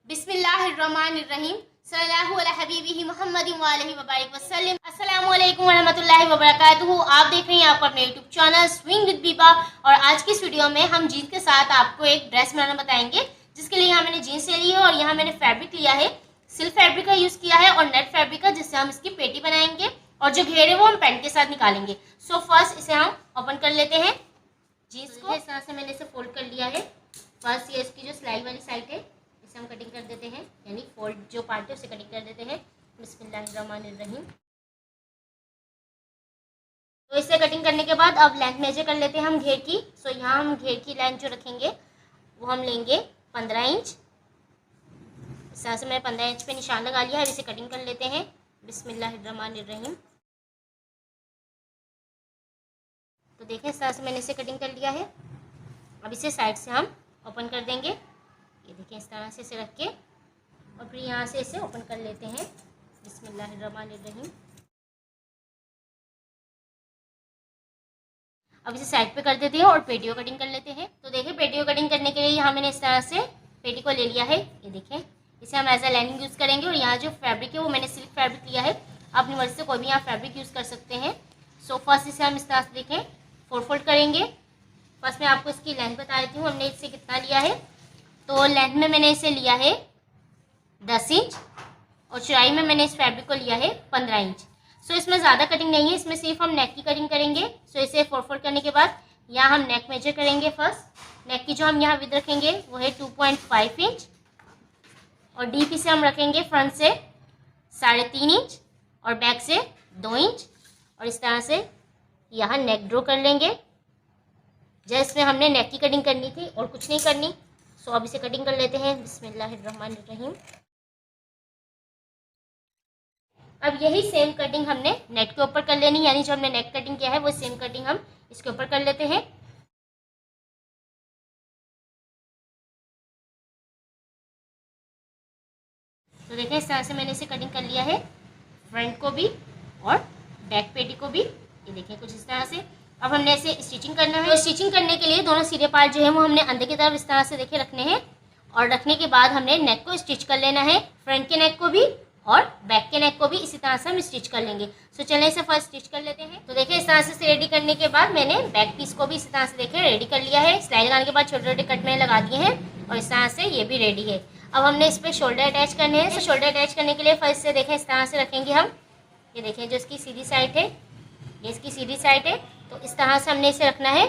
बिस्मिल्लाहिर्रहमानिर्रहीम सल्लल्लाहु अला हबीबिही मुहम्मदिन व अलैहि व बारिक वसल्लम। अस्सलामु अलैकुम व रहमतुल्लाहि व बरकातुहू। आप देख रहे हैं आपका अपने YouTube channel swing with Biba और आज की इस वीडियो में हम जीन्स के साथ आपको एक ड्रेस बनाना बताएंगे, जिसके लिए यहाँ मैंने जीन्स ले ली है और यहाँ मैंने फैब्रिक लिया है, सिल्क फैब्रिक का यूज किया है और नेट फैब्रिक का, जिससे हम इसकी पेटी बनाएंगे और जो घेर है वो हम पैंट के साथ निकालेंगे। सो फर्स्ट इसे हम ओपन कर लेते हैं जीन्स को। इस तरह से मैंने इसे फोल्ड कर लिया है। फर्स्ट ये इसकी जो सिलाई वाली साइड है इसे हम कटिंग कर देते हैं, यानी फोल्ड जो पार्ट है उसे कटिंग कर देते हैं। बिस्मिल्लाहिर्रहमानिर्रहीम। तो इसे कटिंग करने के बाद अब लेंथ मेजर कर लेते हैं हम घेर की। सो यहाँ हम घेर की लेंथ जो रखेंगे वो हम लेंगे 15 इंच। इस तरह से मैंने 15 इंच पे निशान लगा लिया है। अब इसे कटिंग कर लेते हैं। बिस्मिल्लाहिर्रहमानिर्रहीम। तो देखें इस तरह से मैंने इसे कटिंग कर लिया है। अब इसे साइड से हम ओपन कर देंगे। ये देखिए इस तरह से इसे रख के और फिर यहाँ से इसे ओपन कर लेते हैं। बिस्मिल्लाहिर्रहमानिर्रहीम। अब इसे साइड पे कर देते हैं और पेटी को कटिंग कर लेते हैं। तो देखिए पेटी को कटिंग करने के लिए यहाँ मैंने इस तरह से पेटी को ले लिया है। ये देखें इसे हम एज अ लाइनिंग यूज़ करेंगे और यहाँ जो फैब्रिक है वो मैंने सिल्क फैब्रिक लिया है। अपनी मर्जी से कोई भी यहाँ फैब्रिक यूज़ कर सकते हैं। सो फर्स्ट इसे हम इस तरह से देखें फोल्ड करेंगे। फर्स्ट मैं आपको इसकी लेंथ बता देती हूँ हमने इससे कितना लिया है। तो लेंथ में मैंने इसे लिया है 10 इंच और चौड़ाई में मैंने इस फैब्रिक को लिया है 15 इंच। सो इसमें ज़्यादा कटिंग नहीं है, इसमें सिर्फ हम नेक की कटिंग करेंगे। सो इसे फोल्ड करने के बाद यहाँ हम नेक मेजर करेंगे। फर्स्ट नेक की जो हम यहाँ विड्थ रखेंगे वो है 2.5 इंच और डीप इसे हम रखेंगे फ्रंट से 3.5 इंच और बैक से 2 इंच और इस तरह से यहाँ नेक ड्रॉ कर लेंगे जैसे हमने नेक की कटिंग करनी थी और कुछ नहीं करनी। सो अब इसे कटिंग कर लेते हैं। बिस्मिल्लाहिर्रहमानिर्रहीम। अब यही सेम कटिंग हमने नेक के ऊपर कर लेनी, यानी जो हमने नेक कटिंग किया है वो सेम कटिंग हम इसके ऊपर कर लेते हैं। तो देखिए इस तरह से मैंने इसे कटिंग कर लिया है, फ्रंट को भी और बैक पेटी को भी। ये देखिए कुछ इस तरह से। अब हमने इसे स्टिचिंग करना है। तो स्टिचिंग करने के लिए दोनों सीधे पार्ट जो है वो हमने अंदर की तरफ इस तरह से देखिए रखने हैं और रखने के बाद हमने नेक को स्टिच कर लेना है, फ्रंट के नेक को भी और बैक के नेक को भी इसी तरह से हम स्टिच कर लेंगे। सो चलिए इसे फर्स्ट स्टिच कर लेते हैं। तो देखिए इस तरह से रेडी करने के बाद मैंने बैक पीस को भी इसी तरह से देखिए रेडी कर लिया है। सिलाई लगाने के बाद छोटे छोटे कट मैंने लगा दिए हैं और इस तरह से ये भी रेडी है। अब हमने इस पर शोल्डर अटैच करने हैं। तो शोल्डर अटैच करने के लिए फर्स्ट से देखें इस तरह से रखेंगे हम। ये देखें जो इसकी सीधी साइड है ये इसकी सीधी साइड है, तो इस तरह से हमने इसे रखना है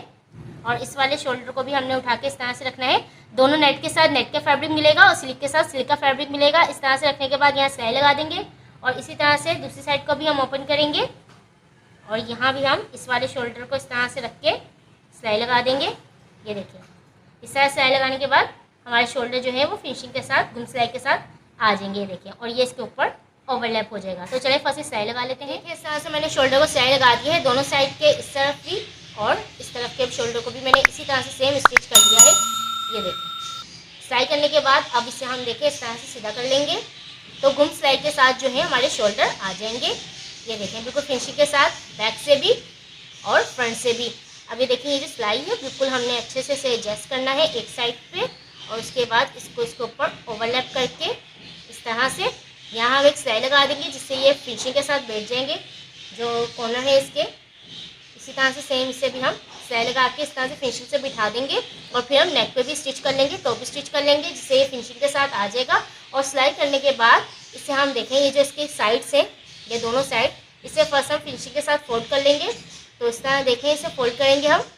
और इस वाले शोल्डर को भी हमने उठा के इस तरह से रखना है। दोनों नेट के साथ नेट का फैब्रिक मिलेगा और सिल्क के साथ सिल्क का फैब्रिक मिलेगा। इस तरह से रखने के बाद यहाँ सिलाई लगा देंगे और इसी तरह से दूसरी साइड को भी हम ओपन करेंगे और यहाँ भी हम इस वाले शोल्डर को इस तरह से रख के सिलाई लगा देंगे। ये देखिए इस तरह सिलाई लगाने के बाद हमारे शोल्डर जो है वो फिनिशिंग के साथ गुम सिलाई के साथ आ जाएंगे। ये देखिए और ये इसके ऊपर ओवरलैप हो जाएगा। तो चलिए फर्स्ट सिलाई लगा लेते हैं। इस तरह से मैंने शोल्डर को सिलाई लगा दी है, दोनों साइड के इस तरफ भी और इस तरफ के शोल्डर को भी मैंने इसी तरह से सेम स्टिच कर लिया है। ये देखिए सिलाई करने के बाद अब इसे हम देखिए इस तरह से सीधा कर लेंगे तो गुम सिलाई के साथ जो है हमारे शोल्डर आ जाएंगे। ये देखें बिल्कुल फिनिशिंग के साथ बैक से भी और फ्रंट से भी। अब ये देखिए ये जो सिलाई है बिल्कुल हमने अच्छे से इसे एडजस्ट करना है एक साइड पे और उसके बाद इसके ऊपर ओवरलैप करके इस तरह से यहाँ हम एक सिलाई लगा देंगे जिससे ये फिनिशिंग के साथ बैठ जाएंगे जो कॉर्नर है इसके। इसी तरह से सेम इसे भी हम सिलाई लगा के इस तरह से फिनिशिंग से बिठा देंगे और फिर हम नेक पे भी स्टिच कर लेंगे, तो भी स्टिच कर लेंगे जिससे ये फिनिशिंग के साथ आ जाएगा। और सिलाई करने के बाद इसे हम देखें ये जो इसके साइड्स हैं ये दोनों साइड, इसे फर्स्ट हम फिनिशिंग के साथ फोल्ड कर लेंगे। तो इस तरह देखें इसे फोल्ड करेंगे हम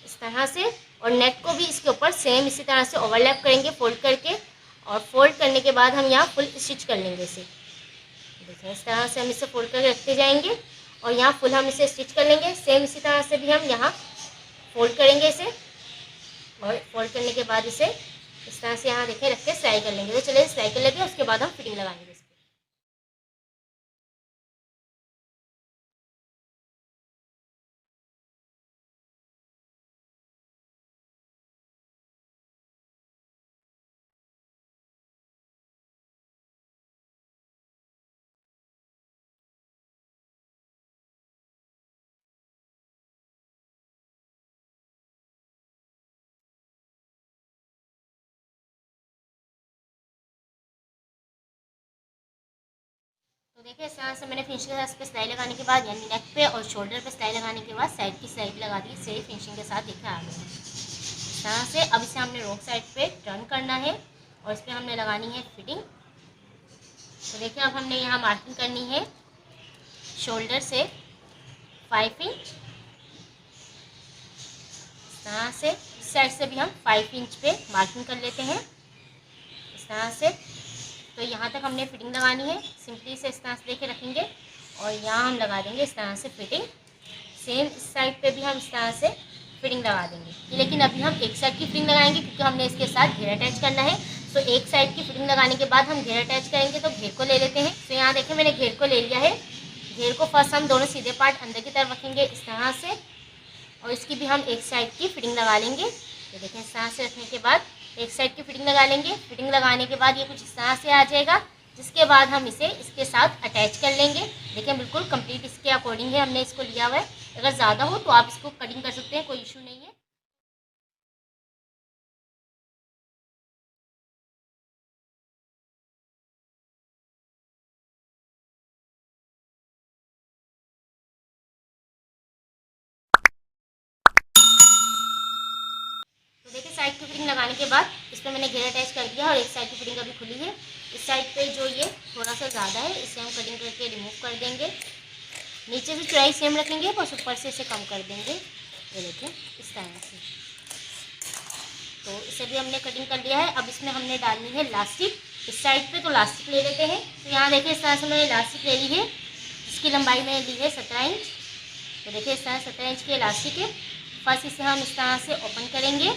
इस तरह से और नेक को भी इसके ऊपर सेम इसी तरह से ओवरलैप करेंगे फोल्ड करके और फोल्ड करने के बाद हम यहाँ फुल स्टिच कर लेंगे इसे। देखिए इस तरह से हम इसे फोल्ड करके रखते जाएंगे और यहाँ फुल हम इसे स्टिच कर लेंगे। सेम इसी तरह से भी हम यहाँ फोल्ड करेंगे इसे और फोल्ड करने के बाद इसे इस तरह से यहाँ देखें रख के सिलाई कर लेंगे। तो चलिए सिलाई कर लेते हैं, उसके बाद हम फिटिंग लगाएंगे। तो देखिए इस तरह से मैंने फिनिशिंग के साथ इस पर सिलाई लगाने के बाद यानी नेक पे और शोल्डर पे सिलाई लगाने के बाद साइड की सिलाई लगा दी, सही फिनिशिंग के साथ देखिए आ गया इस तरह से। अब इसे हमने रॉन्ग साइड पे टर्न करना है और इस पर हमने लगानी है फिटिंग। तो देखिए अब हमने यहाँ मार्किंग करनी है शोल्डर से 5 इंच, इस तरह से। इस साइड से भी हम 5 इंच पे मार्किंग कर लेते हैं इस तरह से। तो यहाँ तक हमने फिटिंग लगानी है, सिंपली से इस तरह से लेके रखेंगे और यहाँ हम लगा देंगे इस तरह से फिटिंग। सेम इस साइड पे भी हम इस तरह से फिटिंग लगा देंगे, लेकिन अभी हम एक साइड की फिटिंग लगाएंगे क्योंकि हमने इसके साथ घेर अटैच करना है। तो एक साइड की फिटिंग लगाने के बाद हम घेर अटैच करेंगे। तो घेर को ले लेते हैं। तो यहाँ देखें मैंने घेर को ले लिया है। घेर को फर्स्ट हम दोनों सीधे पार्ट अंदर की तरफ रखेंगे इस तरह से और इसकी भी हम एक साइड की फिटिंग लगा लेंगे। तो देखें इस तरह से रखने के बाद एक साइड की फिटिंग लगा लेंगे। फिटिंग लगाने के बाद ये कुछ इस तरह से आ जाएगा, जिसके बाद हम इसे इसके साथ अटैच कर लेंगे। देखिए बिल्कुल कंप्लीट इसके अकॉर्डिंग है हमने इसको लिया हुआ है। अगर ज़्यादा हो तो आप इसको कटिंग कर सकते हैं, कोई इशू नहीं है। तो देखिए साइड की फिटिंग लगाने के बाद इस पर मैंने घेर अटैच कर दिया और एक साइड की फिटिंग अभी खुली है। इस साइड पे जो ये थोड़ा सा ज़्यादा है इसे हम कटिंग करके रिमूव कर देंगे। नीचे से चौड़ाई सेम रखेंगे बस ऊपर से इसे कम कर देंगे, ये देखिए इस तरह से। तो इसे भी हमने कटिंग कर लिया है। अब इसमें हमने डालनी है लास्टिक इस साइड पे। तो लास्टिक ले लेते हैं। तो यहाँ देखिए इस तरह से मैंने लास्टिक ले ली है, इसकी लंबाई मैंने ली है 17 इंच। तो देखिए इस तरह 17 इंच की इलास्टिक है। फर्स्ट इसे हम इस तरह से ओपन करेंगे,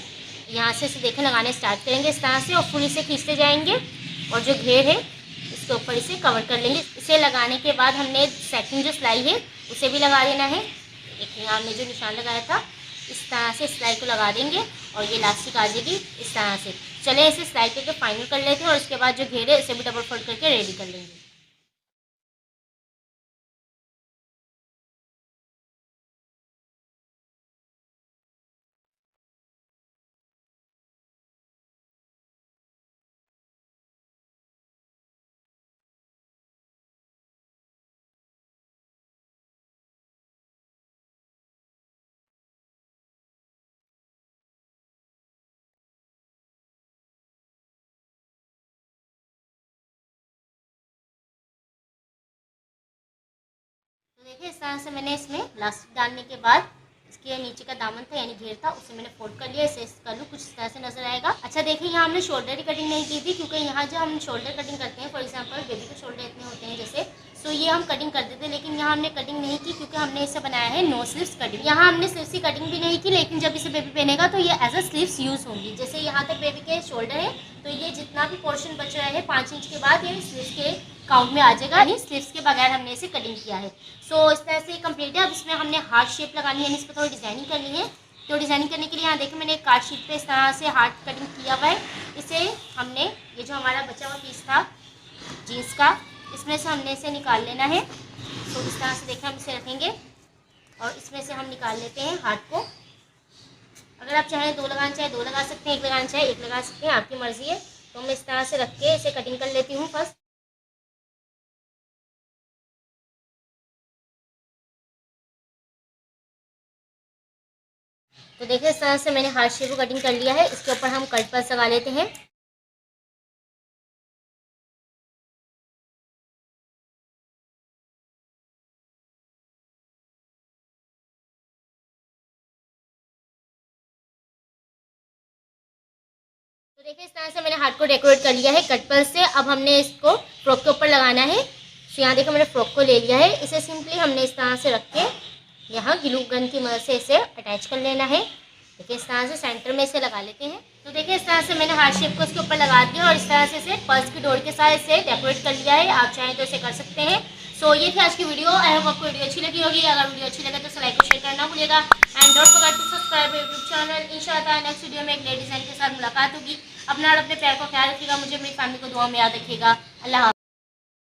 यहाँ से इसे देखें लगाने स्टार्ट करेंगे इस तरह से और फुल इसे खींचते जाएंगे और जो घेर है इसके ऊपर इसे कवर कर लेंगे। इसे लगाने के बाद हमने सेकंड जो सिलाई है उसे भी लगा देना है। देखिए हमने जो निशान लगाया था इस तरह से सिलाई को लगा देंगे और ये इलास्टिक आ जाएगी इस तरह से। चले इसे सिलाई करके फाइनल कर लेते हैं और उसके बाद जो घेर है इसे भी डबल फोल्ड करके रेडी कर लेंगे। तो देखिए इस तरह से मैंने इसमें इलास्टिक डालने के बाद इसके नीचे का दामन था यानी घेर था उसे मैंने फोल्ड कर लिया। इसे इसका लुक कुछ इस तरह से नजर आएगा। अच्छा देखिए यहाँ हमने शोल्डर की कटिंग नहीं की थी क्योंकि यहाँ जो हम शोल्डर कटिंग करते हैं, फॉर एग्जांपल बेबी के शोल्डर इतने होते हैं जैसे, सो ये हम कटिंग कर देते, लेकिन यहाँ हमने कटिंग नहीं की क्योंकि हमने इसे बनाया है नो स्लीव्स कटिंग। यहाँ हमने स्लीव्स की कटिंग भी नहीं की, लेकिन जब इसे बेबी पहनेगा तो ये एज अ स्लीव्स यूज होंगी। जैसे यहाँ तक बेबी के शोल्डर है तो ये जितना भी पोर्शन बच रहा है 5 इंच के बाद ये स्लीव्स के काउंट में आ जाएगा, यानी स्लीव्स के बगैर हमने इसे कटिंग किया है। सो इस तरह से कंप्लीट है। अब इसमें हमने हार्ट शेप लगानी है, यानी इस पर थोड़ी डिजाइनिंग करनी है। तो डिजाइनिंग करने के लिए यहाँ देखिए मैंने एक कार्ड शीट पे इस तरह से हार्ट कटिंग किया हुआ है। इसे हमने ये जो हमारा बचा हुआ पीस था जीन्स का, इसमें से हमने इसे निकाल लेना है। तो इस तरह से देखिए हम इसे रखेंगे और इसमें से हम निकाल लेते हैं हार्ट को। अगर आप चाहें 2 लगाना चाहे 2 लगा सकते हैं, 1 लगाना चाहे 1 लगा सकते हैं, आपकी मर्जी है। तो मैं इस तरह से रख के इसे कटिंग कर लेती हूँ फर्स्ट। तो देखिए इस तरह से मैंने हार्ट शेप को कटिंग कर लिया है। इसके ऊपर हम कट पल्स लगा लेते हैं। तो देखिए इस तरह से मैंने हार्ट को डेकोरेट कर लिया है कट पल्स से। अब हमने इसको फ्रॉक के ऊपर लगाना है। तो यहाँ देखो मैंने फ्रॉक को ले लिया है। इसे सिंपली हमने इस तरह से रख के यहाँ ग्लू गन की मदद से इसे अटैच कर लेना है। देखिए इस तरह से सेंटर में इसे लगा लेते हैं। तो देखिए इस तरह से मैंने हार्ट शेप को इसके ऊपर लगा दिया और इस तरह से इसे पर्स की डोर के साथ इसे डेकोरेट कर लिया है। आप चाहें तो इसे कर सकते हैं। सो ये थी आज की वीडियो। आई होप आपको वीडियो अच्छी लगी होगी। अगर वीडियो अच्छी लगे तो लाइक और शेयर करना भूलिएगा and don't forget to subscribe YouTube channel. इंशाल्लाह नेक्स्ट वीडियो में एक नए डिज़ाइन के साथ मुलाकात होगी। अपना और अपने प्यार को ख्याल रखिएगा। मुझे मेरी फैमिली को दुआ में याद रखिएगा। अल्लाह।